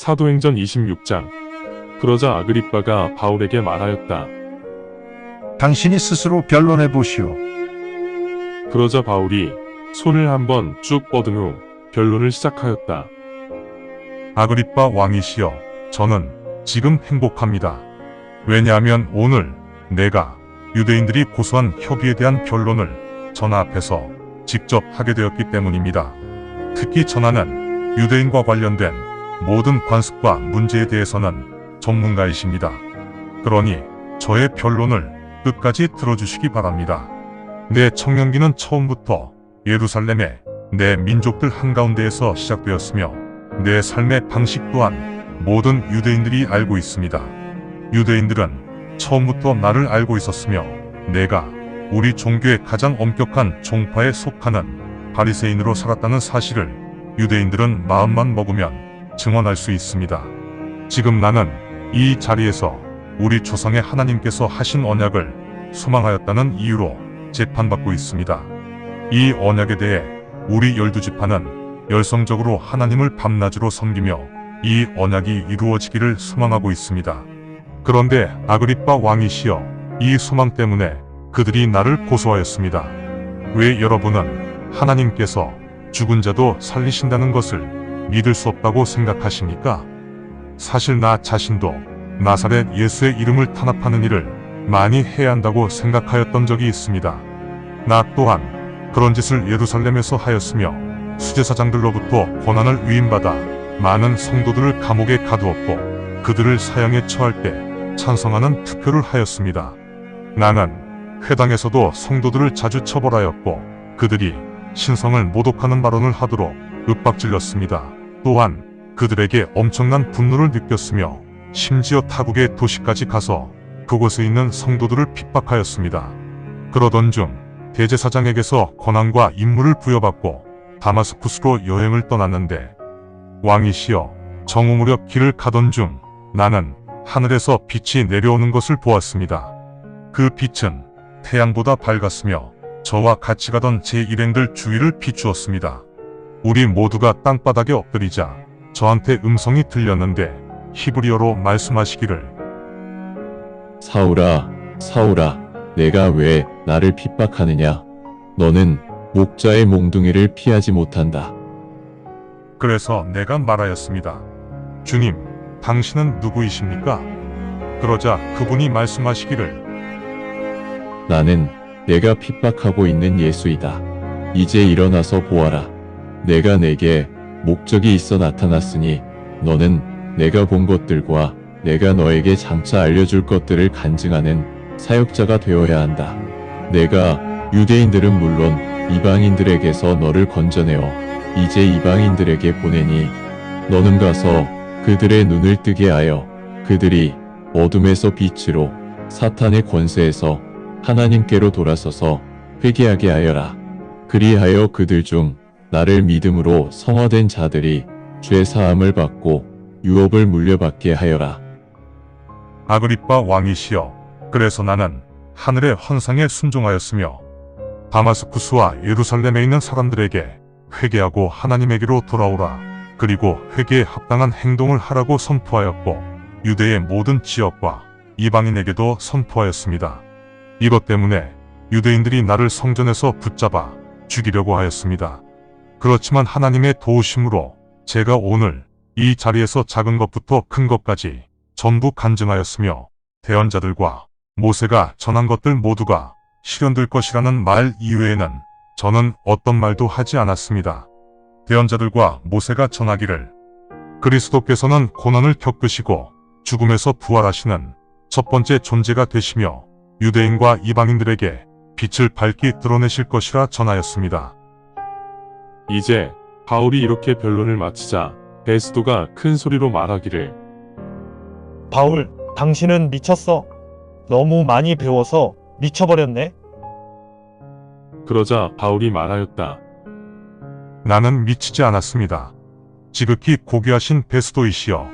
사도행전 26장. 그러자 아그리빠가 바울에게 말하였다. 당신이 스스로 변론해 보시오. 그러자 바울이 손을 한번 쭉 뻗은 후 변론을 시작하였다. 아그리빠 왕이시여, 저는 지금 행복합니다. 왜냐하면 오늘 내가 유대인들이 고소한 협의에 대한 변론을 전하 앞에서 직접 하게 되었기 때문입니다. 특히 전하는 유대인과 관련된 모든 관습과 문제에 대해서는 전문가이십니다. 그러니 저의 변론을 끝까지 들어주시기 바랍니다. 내 청년기는 처음부터 예루살렘의 내 민족들 한가운데에서 시작되었으며 내 삶의 방식 또한 모든 유대인들이 알고 있습니다. 유대인들은 처음부터 나를 알고 있었으며 내가 우리 종교의 가장 엄격한 종파에 속하는 바리새인으로 살았다는 사실을 유대인들은 마음만 먹으면 증언할 수 있습니다. 지금 나는 이 자리에서 우리 조상의 하나님께서 하신 언약을 소망하였다는 이유로 재판받고 있습니다. 이 언약에 대해 우리 12지파는 열성적으로 하나님을 밤낮으로 섬기며 이 언약이 이루어지기를 소망하고 있습니다. 그런데 아그리빠 왕이시여, 이 소망 때문에 그들이 나를 고소하였습니다. 왜 여러분은 하나님께서 죽은 자도 살리신다는 것을 믿을 수 없다고 생각하십니까? 사실 나 자신도 나사렛 예수의 이름을 탄압하는 일을 많이 해야 한다고 생각하였던 적이 있습니다. 나 또한 그런 짓을 예루살렘에서 하였으며 수제사장들로부터 권한을 위임받아 많은 성도들을 감옥에 가두었고 그들을 사형에 처할 때 찬성하는 투표를 하였습니다. 나는 회당에서도 성도들을 자주 처벌하였고 그들이 신성을 모독하는 발언을 하도록 윽박질렀습니다. 또한 그들에게 엄청난 분노를 느꼈으며 심지어 타국의 도시까지 가서 그곳에 있는 성도들을 핍박하였습니다. 그러던 중 대제사장에게서 권한과 임무를 부여받고 다마스쿠스로 여행을 떠났는데, 왕이시여, 정오 무렵 길을 가던 중 나는 하늘에서 빛이 내려오는 것을 보았습니다. 그 빛은 태양보다 밝았으며 저와 같이 가던 제 일행들 주위를 비추었습니다. 우리 모두가 땅바닥에 엎드리자 저한테 음성이 들렸는데 히브리어로 말씀하시기를, 사울아, 사울아, 내가 왜 나를 핍박하느냐? 너는 목자의 몽둥이를 피하지 못한다. 그래서 내가 말하였습니다. 주님, 당신은 누구이십니까? 그러자 그분이 말씀하시기를, 나는 내가 핍박하고 있는 예수이다. 이제 일어나서 보아라. 내가 내게 목적이 있어 나타났으니 너는 내가 본 것들과 내가 너에게 장차 알려줄 것들을 간증하는 사역자가 되어야 한다. 내가 유대인들은 물론 이방인들에게서 너를 건져내어 이제 이방인들에게 보내니 너는 가서 그들의 눈을 뜨게 하여 그들이 어둠에서 빛으로 사탄의 권세에서 하나님께로 돌아서서 회개하게 하여라. 그리하여 그들 중 나를 믿음으로 성화된 자들이 죄 사함을 받고 유업을 물려받게 하여라. 아그리빠 왕이시여, 그래서 나는 하늘의 헌상에 순종하였으며 다마스쿠스와 예루살렘에 있는 사람들에게 회개하고 하나님에게로 돌아오라, 그리고 회개에 합당한 행동을 하라고 선포하였고 유대의 모든 지역과 이방인에게도 선포하였습니다. 이것 때문에 유대인들이 나를 성전에서 붙잡아 죽이려고 하였습니다. 그렇지만 하나님의 도우심으로 제가 오늘 이 자리에서 작은 것부터 큰 것까지 전부 간증하였으며 대언자들과 모세가 전한 것들 모두가 실현될 것이라는 말 이외에는 저는 어떤 말도 하지 않았습니다. 대언자들과 모세가 전하기를, 그리스도께서는 고난을 겪으시고 죽음에서 부활하시는 첫 번째 존재가 되시며 유대인과 이방인들에게 빛을 밝히 드러내실 것이라 전하였습니다. 이제 바울이 이렇게 변론을 마치자 베스도가 큰 소리로 말하기를, 바울, 당신은 미쳤어. 너무 많이 배워서 미쳐버렸네. 그러자 바울이 말하였다. 나는 미치지 않았습니다. 지극히 고귀하신 베스도이시여,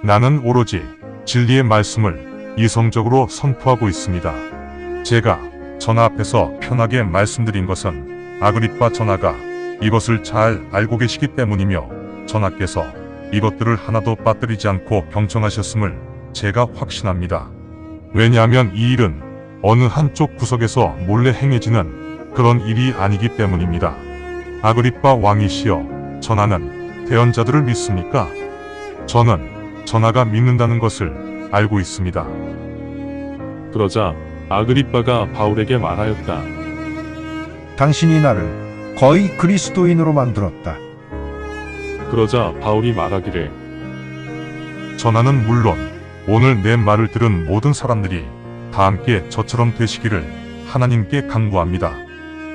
나는 오로지 진리의 말씀을 이성적으로 선포하고 있습니다. 제가 전하 앞에서 편하게 말씀드린 것은 아그리빠 전하가 이것을 잘 알고 계시기 때문이며 전하께서 이것들을 하나도 빠뜨리지 않고 경청하셨음을 제가 확신합니다. 왜냐하면 이 일은 어느 한쪽 구석에서 몰래 행해지는 그런 일이 아니기 때문입니다. 아그리빠 왕이시여, 전하는 대언자들을 믿습니까? 저는 전하가 믿는다는 것을 알고 있습니다. 그러자 아그리빠가 바울에게 말하였다. 당신이 나를 거의 그리스도인으로 만들었다. 그러자 바울이 말하기를 전하는 물론 오늘 내 말을 들은 모든 사람들이 다 함께 저처럼 되시기를 하나님께 간구합니다.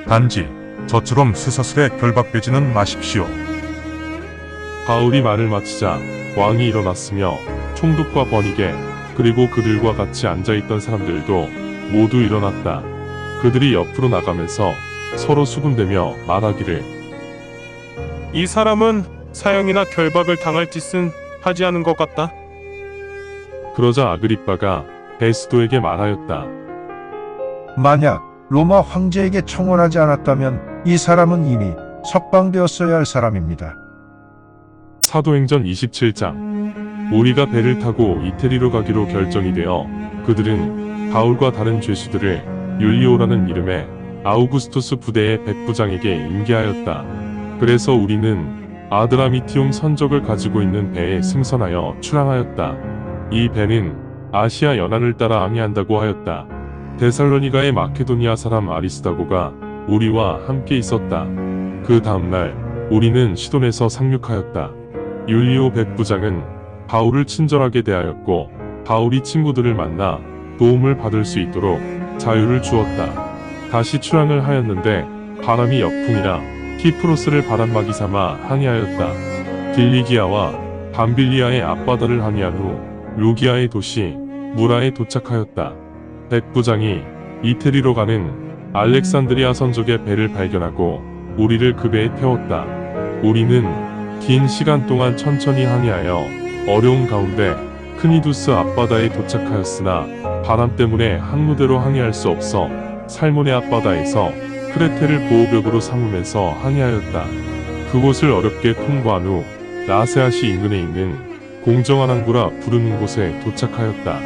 단지 저처럼 쇠사슬에 결박되지는 마십시오. 바울이 말을 마치자 왕이 일어났으며 총독과 번이게 그리고 그들과 같이 앉아있던 사람들도 모두 일어났다. 그들이 옆으로 나가면서 서로 수군대며 말하기를 이 사람은 사형이나 결박을 당할 짓은 하지 않은 것 같다. 그러자 아그리빠가 베스도에게 말하였다. 만약 로마 황제에게 청원하지 않았다면 이 사람은 이미 석방되었어야 할 사람입니다. 사도행전 27장 우리가 배를 타고 이태리로 가기로 결정이 되어 그들은 바울과 다른 죄수들을 율리오라는 이름의 아우구스투스 부대의 백부장에게 임계하였다. 그래서 우리는 아드라미티움 선적을 가지고 있는 배에 승선하여 출항하였다. 이 배는 아시아 연안을 따라 항해한다고 하였다. 데살로니가의 마케도니아 사람 아리스다고가 우리와 함께 있었다. 그 다음날 우리는 시돈에서 상륙하였다. 율리오 백부장은 바울을 친절하게 대하였고 바울이 친구들을 만나 도움을 받을 수 있도록 자유를 주었다. 다시 출항을 하였는데 바람이 역풍이라 키프로스를 바람막이 삼아 항해하였다. 딜리기아와 밤빌리아의 앞바다를 항해한 후 루기아의 도시 무라에 도착하였다. 백부장이 이태리로 가는 알렉산드리아 선족의 배를 발견하고 우리를 그 배에 태웠다. 우리는 긴 시간 동안 천천히 항해하여 어려운 가운데 크니두스 앞바다에 도착하였으나 바람 때문에 항로대로 항해할 수 없어 살모네 앞바다에서 크레테를 보호벽으로 삼으면서 항해하였다. 그곳을 어렵게 통과한 후 라세아시 인근에 있는 공정한 항구라 부르는 곳에 도착하였다.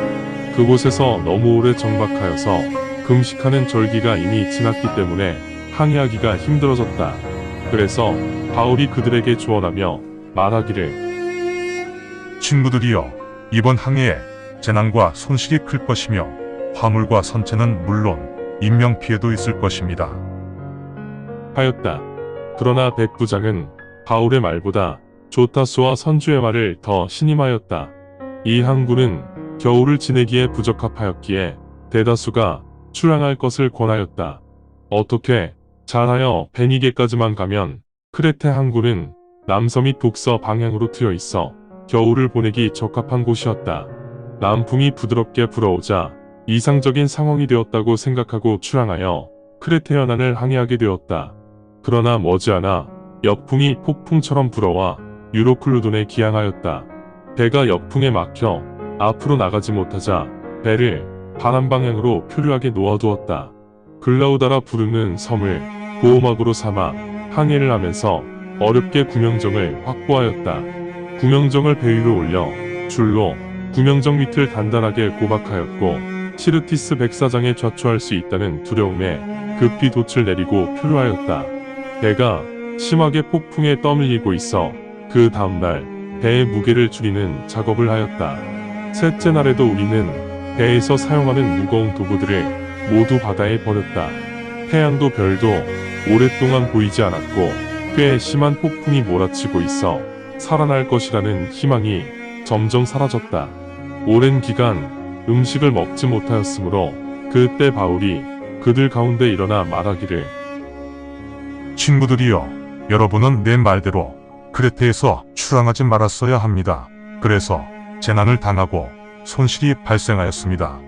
그곳에서 너무 오래 정박하여서 금식하는 절기가 이미 지났기 때문에 항해하기가 힘들어졌다. 그래서 바울이 그들에게 조언하며 말하기를 친구들이여, 이번 항해에 재난과 손실이 클 것이며 화물과 선체는 물론 인명피해도 있을 것입니다. 하였다. 그러나 백부장은 바울의 말보다 조타수와 선주의 말을 더 신임하였다. 이 항구는 겨울을 지내기에 부적합하였기에 대다수가 출항할 것을 권하였다. 어떻게 잘하여 베니게까지만 가면 크레테 항구는 남서 및 북서 방향으로 트여 있어 겨울을 보내기 적합한 곳이었다. 남풍이 부드럽게 불어오자 이상적인 상황이 되었다고 생각하고 출항하여 크레테 연안을 항해하게 되었다. 그러나 머지않아 역풍이 폭풍처럼 불어와 유로클루돈에 기항하였다. 배가 역풍에 막혀 앞으로 나가지 못하자 배를 바람 방향으로 표류하게 놓아두었다. 글라우다라 부르는 섬을 보호막으로 삼아 항해를 하면서 어렵게 구명정을 확보하였다. 구명정을 배 위로 올려 줄로 구명정 밑을 단단하게 고박하였고 시르티스 백사장에 좌초할 수 있다는 두려움에 급히 돛을 내리고 표류하였다. 배가 심하게 폭풍에 떠밀리고 있어 그 다음날 배의 무게를 줄이는 작업을 하였다. 셋째 날에도 우리는 배에서 사용하는 무거운 도구들을 모두 바다에 버렸다. 태양도 별도 오랫동안 보이지 않았고 꽤 심한 폭풍이 몰아치고 있어 살아날 것이라는 희망이 점점 사라졌다. 오랜 기간 음식을 먹지 못하였으므로 그때 바울이 그들 가운데 일어나 말하기를 친구들이여, 여러분은 내 말대로 크레테에서 출항하지 말았어야 합니다. 그래서 재난을 당하고 손실이 발생하였습니다.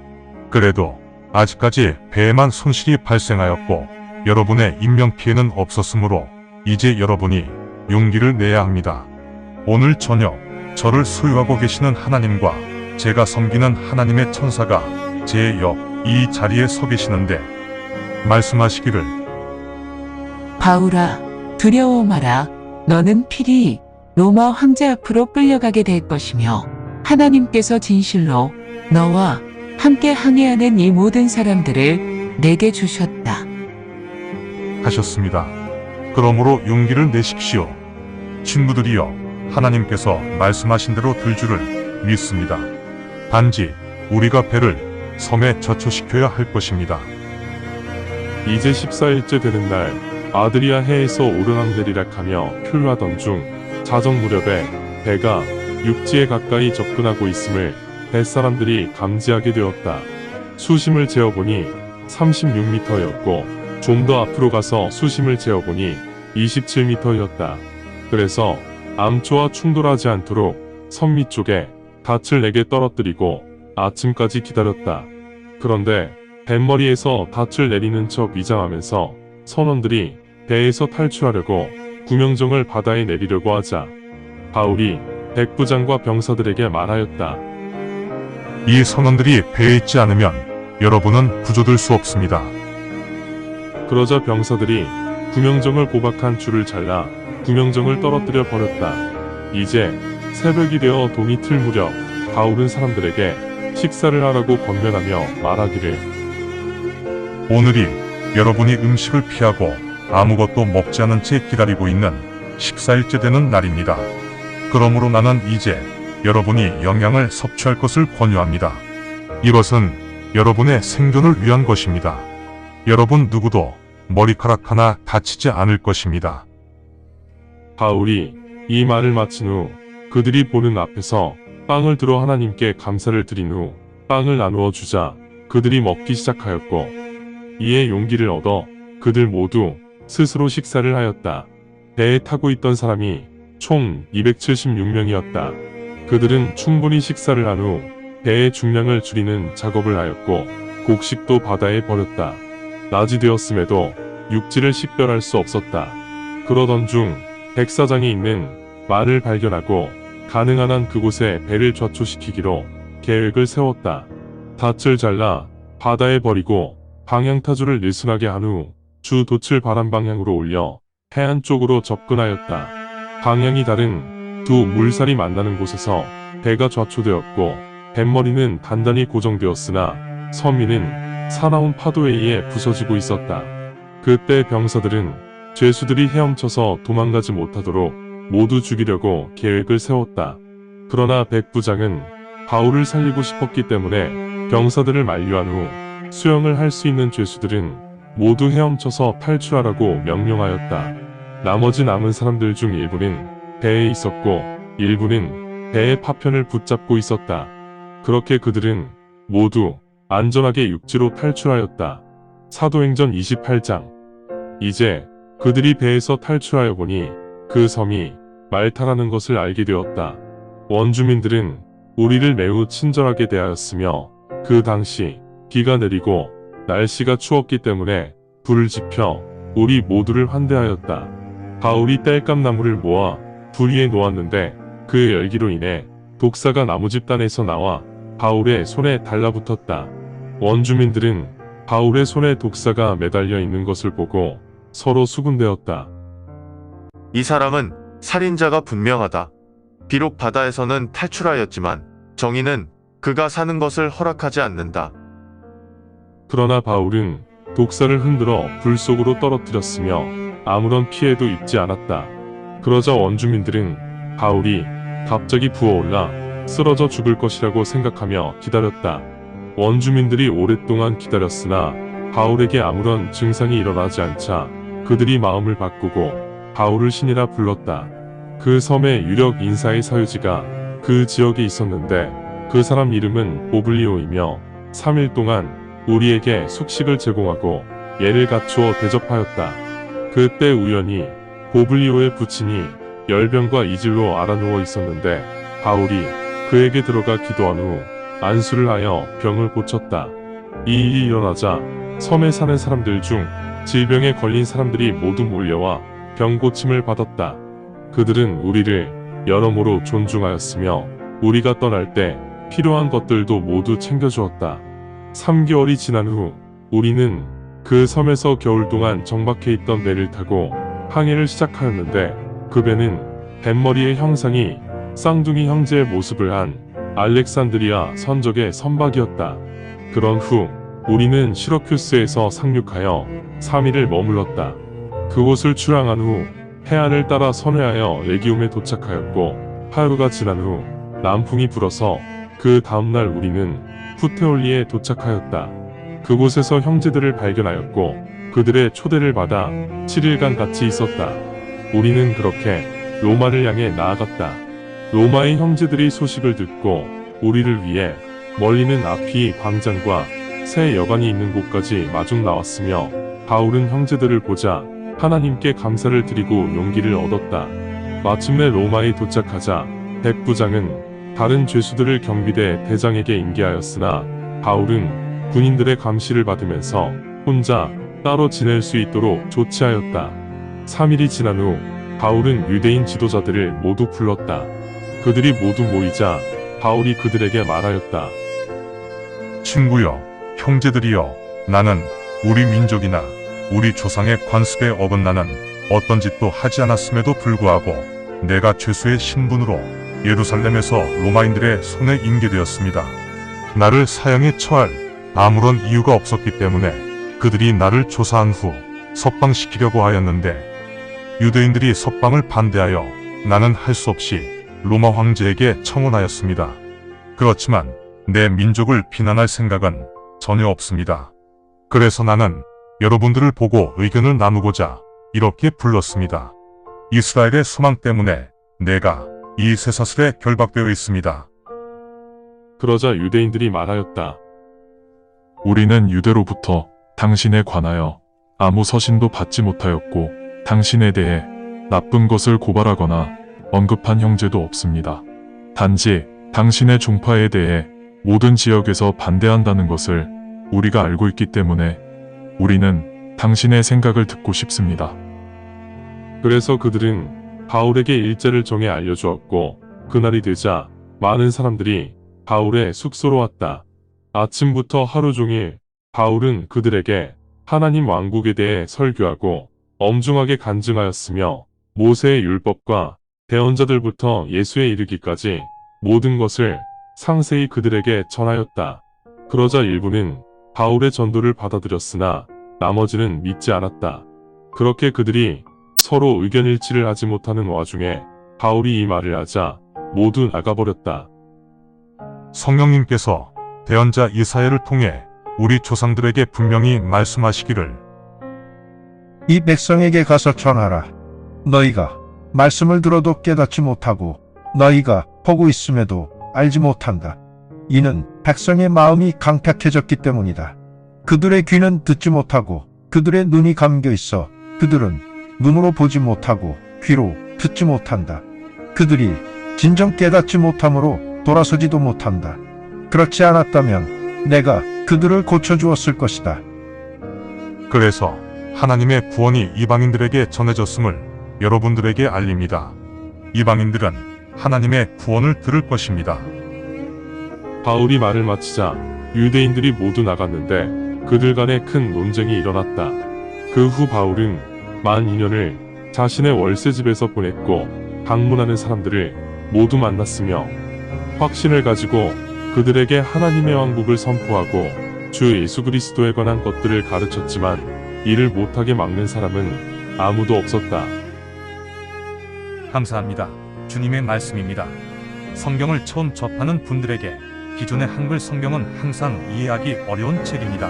그래도 아직까지 배에만 손실이 발생하였고 여러분의 인명피해는 없었으므로 이제 여러분이 용기를 내야 합니다. 오늘 저녁 저를 소유하고 계시는 하나님과 제가 섬기는 하나님의 천사가 제 옆 이 자리에 서 계시는데 말씀하시기를 바울아, 두려워 마라. 너는 필히 로마 황제 앞으로 끌려가게 될 것이며 하나님께서 진실로 너와 함께 항해하는 이 모든 사람들을 내게 주셨다. 하셨습니다. 그러므로 용기를 내십시오. 친구들이여, 하나님께서 말씀하신 대로 들 줄을 믿습니다. 단지 우리가 배를 섬에 저초시켜야 할 것입니다. 이제 14일째 되는 날 아드리아 해에서 오르락내리락하며 표류하던 중 자정 무렵에 배가 육지에 가까이 접근하고 있음을 뱃사람들이 감지하게 되었다. 수심을 재어보니 36m였고 좀 더 앞으로 가서 수심을 재어보니 27m였다. 그래서 암초와 충돌하지 않도록 섬 밑쪽에 닻을 4개 떨어뜨리고 아침까지 기다렸다. 그런데 뱃머리에서 닻을 내리는 척 위장하면서 선원들이 배에서 탈출하려고 구명정을 바다에 내리려고 하자 바울이 백부장과 병사들에게 말하였다. 이 선원들이 배에 있지 않으면 여러분은 구조될 수 없습니다. 그러자 병사들이 구명정을 고박한 줄을 잘라 구명정을 떨어뜨려 버렸다. 이제 새벽이 되어 동이 틀 무렵 바울은 사람들에게 식사를 하라고 권면하며 말하기를 오늘이 여러분이 음식을 피하고 아무것도 먹지 않은 채 기다리고 있는 14일째 되는 날입니다. 그러므로 나는 이제 여러분이 영양을 섭취할 것을 권유합니다. 이것은 여러분의 생존을 위한 것입니다. 여러분 누구도 머리카락 하나 다치지 않을 것입니다. 바울이 이 말을 마친 후 그들이 보는 앞에서 빵을 들어 하나님께 감사를 드린 후 빵을 나누어 주자 그들이 먹기 시작하였고 이에 용기를 얻어 그들 모두 스스로 식사를 하였다. 배에 타고 있던 사람이 총 276명이었다. 그들은 충분히 식사를 한 후 배의 중량을 줄이는 작업을 하였고 곡식도 바다에 버렸다. 낮이 되었음에도 육지를 식별할 수 없었다. 그러던 중 백사장이 있는 말을 발견하고 가능한 한 그곳에 배를 좌초시키기로 계획을 세웠다. 닻을 잘라 바다에 버리고 방향타주를 느슨하게 한 후 주 돛을 바람 방향으로 올려 해안 쪽으로 접근하였다. 방향이 다른 두 물살이 만나는 곳에서 배가 좌초되었고 뱃머리는 단단히 고정되었으나 섬 위는 사나운 파도에 의해 부서지고 있었다. 그때 병사들은 죄수들이 헤엄쳐서 도망가지 못하도록 모두 죽이려고 계획을 세웠다. 그러나 백부장은 바울을 살리고 싶었기 때문에 병사들을 만류한 후 수영을 할 수 있는 죄수들은 모두 헤엄쳐서 탈출하라고 명령하였다. 나머지 남은 사람들 중 일부는 배에 있었고 일부는 배의 파편을 붙잡고 있었다. 그렇게 그들은 모두 안전하게 육지로 탈출하였다. 사도행전 28장. 이제 그들이 배에서 탈출하여 보니 그 섬이 말타라는 것을 알게 되었다. 원주민들은 우리를 매우 친절하게 대하였으며 그 당시 비가 내리고 날씨가 추웠기 때문에 불을 지펴 우리 모두를 환대하였다. 바울이 땔감나무를 모아 불 위에 놓았는데 그 열기로 인해 독사가 나무집단에서 나와 바울의 손에 달라붙었다. 원주민들은 바울의 손에 독사가 매달려 있는 것을 보고 서로 수군대었다. 이 사람은 살인자가 분명하다. 비록 바다에서는 탈출하였지만 정의는 그가 사는 것을 허락하지 않는다. 그러나 바울은 독사를 흔들어 불 속으로 떨어뜨렸으며 아무런 피해도 입지 않았다. 그러자 원주민들은 바울이 갑자기 부어올라 쓰러져 죽을 것이라고 생각하며 기다렸다. 원주민들이 오랫동안 기다렸으나 바울에게 아무런 증상이 일어나지 않자 그들이 마음을 바꾸고 바울을 신이라 불렀다. 그 섬의 유력 인사의 사유지가 그 지역에 있었는데 그 사람 이름은 보블리오이며 3일 동안 우리에게 숙식을 제공하고 예를 갖추어 대접하였다. 그때 우연히 보블리오의 부친이 열병과 이질로 알아누워 있었는데 바울이 그에게 들어가 기도한 후 안수를 하여 병을 고쳤다. 이 일이 일어나자 섬에 사는 사람들 중 질병에 걸린 사람들이 모두 몰려와 병 고침을 받았다. 그들은 우리를 여러모로 존중하였으며 우리가 떠날 때 필요한 것들도 모두 챙겨주었다. 3개월이 지난 후 우리는 그 섬에서 겨울 동안 정박해 있던 배를 타고 항해를 시작하였는데 그 배는 뱃머리의 형상이 쌍둥이 형제의 모습을 한 알렉산드리아 선적의 선박이었다. 그런 후 우리는 시러큐스에서 상륙하여 3일을 머물렀다. 그곳을 출항한 후 해안을 따라 선회하여 레기움에 도착하였고, 하루가 지난 후 남풍이 불어서 그 다음날 우리는 푸테올리에 도착하였다. 그곳에서 형제들을 발견하였고 그들의 초대를 받아 7일간 같이 있었다. 우리는 그렇게 로마를 향해 나아갔다. 로마의 형제들이 소식을 듣고 우리를 위해 멀리는 아피 광장과 새 여관이 있는 곳까지 마중 나왔으며, 바울은 형제들을 보자 하나님께 감사를 드리고 용기를 얻었다. 마침내 로마에 도착하자 백부장은 다른 죄수들을 경비대 대장에게 인계하였으나 바울은 군인들의 감시를 받으면서 혼자 따로 지낼 수 있도록 조치하였다. 3일이 지난 후 바울은 유대인 지도자들을 모두 불렀다. 그들이 모두 모이자 바울이 그들에게 말하였다. 친구여, 형제들이여, 나는 우리 민족이나 우리 조상의 관습에 어긋나는 어떤 짓도 하지 않았음에도 불구하고 내가 죄수의 신분으로 예루살렘에서 로마인들의 손에 인계되었습니다. 나를 사형에 처할 아무런 이유가 없었기 때문에 그들이 나를 조사한 후 석방시키려고 하였는데, 유대인들이 석방을 반대하여 나는 할 수 없이 로마 황제에게 청원하였습니다. 그렇지만 내 민족을 비난할 생각은 전혀 없습니다. 그래서 나는 여러분들을 보고 의견을 나누고자 이렇게 불렀습니다. 이스라엘의 소망 때문에 내가 이 쇠사슬에 결박되어 있습니다. 그러자 유대인들이 말하였다. 우리는 유대로부터 당신에 관하여 아무 서신도 받지 못하였고 당신에 대해 나쁜 것을 고발하거나 언급한 형제도 없습니다. 단지 당신의 종파에 대해 모든 지역에서 반대한다는 것을 우리가 알고 있기 때문에 우리는 당신의 생각을 듣고 싶습니다. 그래서 그들은 바울에게 일자를 정해 알려주었고, 그날이 되자 많은 사람들이 바울의 숙소로 왔다. 아침부터 하루 종일 바울은 그들에게 하나님 왕국에 대해 설교하고 엄중하게 간증하였으며, 모세의 율법과 대언자들부터 예수에 이르기까지 모든 것을 상세히 그들에게 전하였다. 그러자 일부는 바울의 전도를 받아들였으나 나머지는 믿지 않았다. 그렇게 그들이 서로 의견 일치를 하지 못하는 와중에 바울이 이 말을 하자 모두 나가버렸다. 성령님께서 대언자 이사야를 통해 우리 조상들에게 분명히 말씀하시기를, 이 백성에게 가서 전하라. 너희가 말씀을 들어도 깨닫지 못하고 너희가 보고 있음에도 알지 못한다. 이는 백성의 마음이 강팍해졌기 때문이다. 그들의 귀는 듣지 못하고 그들의 눈이 감겨 있어 그들은 눈으로 보지 못하고 귀로 듣지 못한다. 그들이 진정 깨닫지 못함으로 돌아서지도 못한다. 그렇지 않았다면 내가 그들을 고쳐주었을 것이다. 그래서 하나님의 구원이 이방인들에게 전해졌음을 여러분들에게 알립니다. 이방인들은 하나님의 구원을 들을 것입니다. 바울이 말을 마치자 유대인들이 모두 나갔는데 그들 간에 큰 논쟁이 일어났다. 그 후 바울은 만 2년을 자신의 월세집에서 보냈고 방문하는 사람들을 모두 만났으며 확신을 가지고 그들에게 하나님의 왕국을 선포하고 주 예수 그리스도에 관한 것들을 가르쳤지만 이를 못하게 막는 사람은 아무도 없었다. 감사합니다. 주님의 말씀입니다. 성경을 처음 접하는 분들에게 기존의 한글 성경은 항상 이해하기 어려운 책입니다.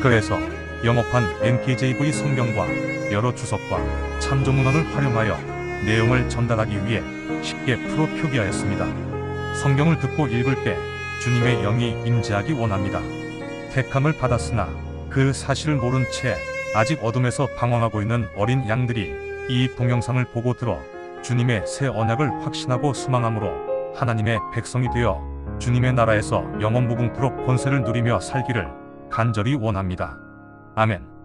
그래서 영어판 NKJV 성경과 여러 주석과 참조 문헌을 활용하여 내용을 전달하기 위해 쉽게 풀어 표기하였습니다. 성경을 듣고 읽을 때 주님의 영이 임재하기 원합니다. 택함을 받았으나 그 사실을 모른 채 아직 어둠에서 방황하고 있는 어린 양들이 이 동영상을 보고 들어 주님의 새 언약을 확신하고 소망함으로 하나님의 백성이 되어 주님의 나라에서 영원 무궁토록 권세를 누리며 살기를 간절히 원합니다. 아멘.